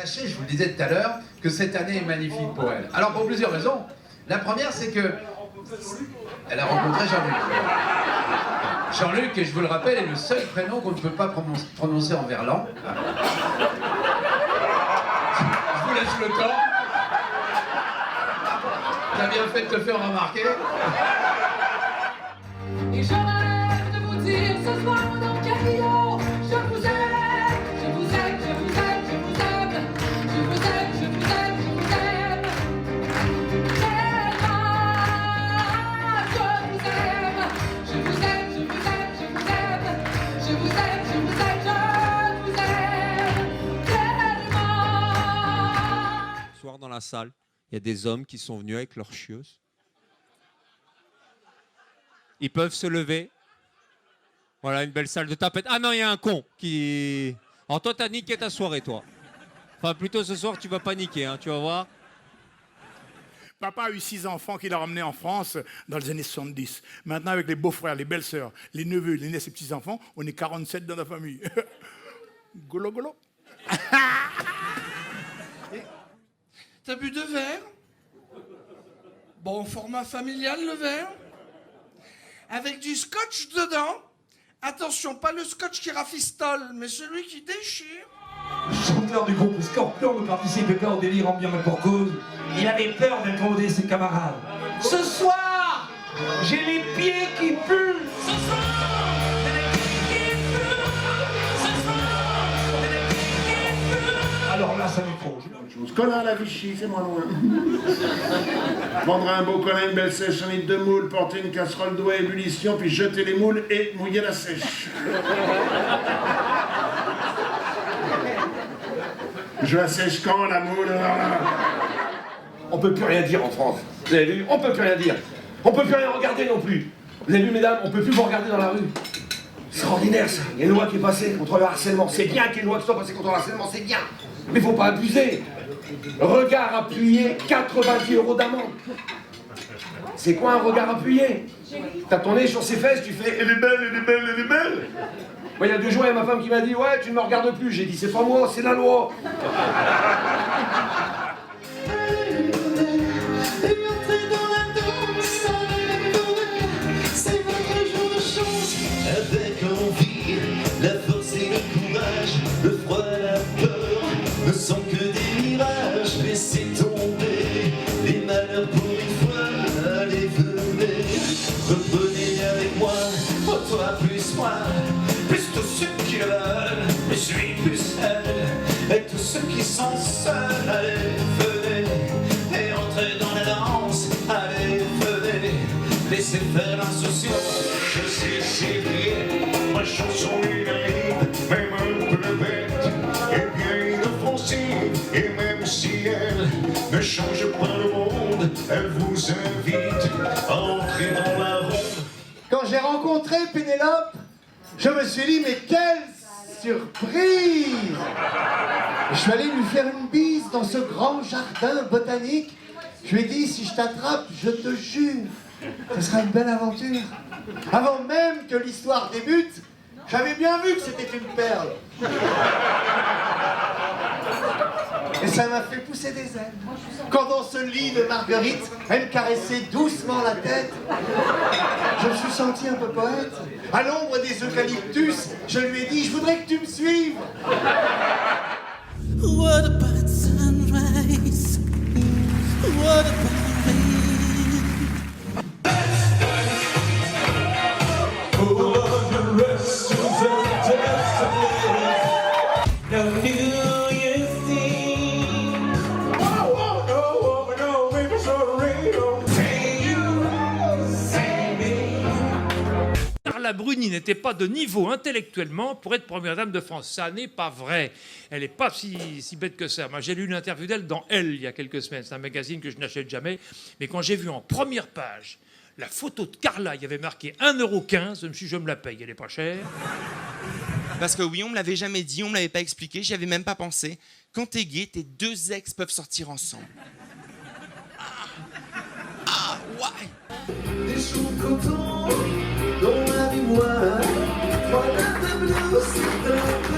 sachez, je vous le disais tout à l'heure, que cette année est magnifique pour elle. Alors pour plusieurs raisons. La première, c'est que elle a rencontré Jean-Luc. Jean-Luc, et je vous le rappelle, est le seul prénom qu'on ne peut pas prononcer en verlan. Je vous laisse le temps. T'as bien fait de te faire remarquer. Et je rêve de vous dire ce soir dans Carillon, je vous aime, je vous aime, je vous aime, je vous aime, je vous aime, je vous aime, je vous aime. Tellement, je vous aime, je vous aime, je vous aime, je vous aime, je vous aime, je vous aime, je vous aime, tellement. Ce soir dans la salle, il y a des hommes qui sont venus avec leurs chieuses. Ils peuvent se lever. Voilà, une belle salle de tapette. Ah non, il y a un con qui... Alors toi, t'as niqué ta soirée, toi. Enfin, plutôt ce soir, tu vas pas niquer, hein, tu vas voir. Papa a eu 6 enfants qu'il a ramenés en France dans les années 70. Maintenant, avec les beaux-frères, les belles-sœurs, les neveux, les nièces et petits-enfants, on est 47 dans la famille. Golo, golo. T'as bu 2 verres? Bon format familial, le verre. Avec du scotch dedans. Attention, pas le scotch qui rafistole, mais celui qui déchire. Le chanteur du groupe Scorpion ne participait pas au délire ambiant et pour cause. Il avait peur d'incomoder ses camarades. Ce soir, j'ai les pieds qui puent. Ce soir, j'ai les pieds qui puent. Ce soir, j'ai les pieds qui puent. Alors là, ça m'est trop. Colin à la Vichy, c'est moins loin. Prendre un beau colin, une belle sèche, un litre de moule, porter une casserole d'eau à ébullition, puis jeter les moules et mouiller la sèche. Je la sèche quand, la moule? On peut plus rien dire en France. Vous avez vu? On peut plus rien dire. On peut plus rien regarder non plus. Vous avez vu, mesdames, on peut plus vous regarder dans la rue. C'est extraordinaire, ça. Il y a une loi qui est passée contre le harcèlement. C'est bien qu'il y ait une loi qui soit passée contre le harcèlement, c'est bien. Mais faut pas abuser. Regard appuyé, 90 € d'amende. C'est quoi un regard appuyé? T'as ton nez sur ses fesses, tu fais « Elle est belle, elle est belle, elle est belle !» Moi, il y a 2 jours, il y a ma femme qui m'a dit « Ouais, tu ne me regardes plus !» J'ai dit « C'est pas moi, c'est la loi !» Avec envie, la force et le courage, le froid, la peur ne sont que des mirages. Laissez tomber les malheurs pour une fois, allez venez, reprenez avec moi, oh toi plus moi, plus tous ceux qui le veulent, plus lui plus elle, et tous ceux qui sont seuls, allez venez, et entrez dans la danse, allez venez, laissez faire l'insouciance. Je suis Cyprien, ma chanson est naïve, même un peu bête, et bien inoffensive, et même si elle ne change pas le monde, elle vous invite à entrer dans la ronde. Quand j'ai rencontré Pénélope, je me suis dit, mais quelle surprise! Je suis allé lui faire une bise dans ce grand jardin botanique. Je lui ai dit, si je t'attrape, je te jure, ce sera une belle aventure. Avant même que l'histoire débute, j'avais bien vu que c'était une perle. Et ça m'a fait pousser des ailes. Quand dans ce lit de marguerite, elle me caressait doucement la tête, je me suis senti un peu poète. À l'ombre des eucalyptus, je lui ai dit, je voudrais que tu me suives. What about sunrise? What about rain? Carla Bruni n'était pas de niveau intellectuellement pour être première dame de France. Ça n'est pas vrai. Elle n'est pas si bête que ça. Moi, j'ai lu une interview d'elle dans Elle il y a quelques semaines. C'est un magazine que je n'achète jamais. Mais quand j'ai vu en première page la photo de Carla, il y avait marqué 1,15 €. Je me suis dit, je me la paye, elle n'est pas chère. Parce que oui, on me l'avait jamais dit, on me l'avait pas expliqué, j'y avais même pas pensé. Quand t'es gay, tes 2 ex peuvent sortir ensemble. Ah ouais. Des choucroutons dans la mémoire, voilà de bleu, c'est